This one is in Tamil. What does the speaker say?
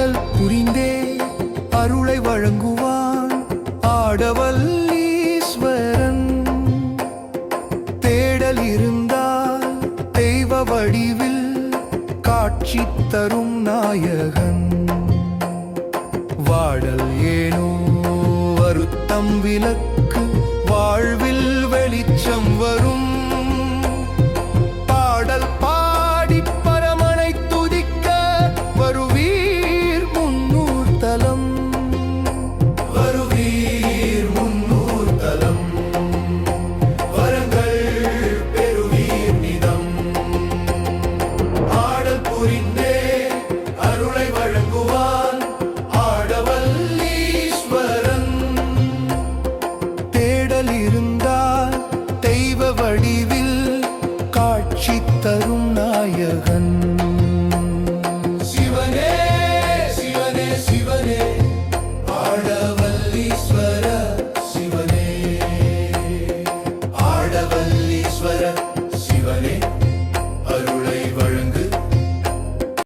ஆடல் புரிந்தே அருளை வழங்குவான் ஆடவல்லீஸ்வரன். தேடல் இருந்தால் தெய்வ வடிவில் காட்சி தரும் நாயகன். வாடல் ஏனோ வருத்தம் விலக்கு வாழ்வில் வெளிச்சம் வரும்.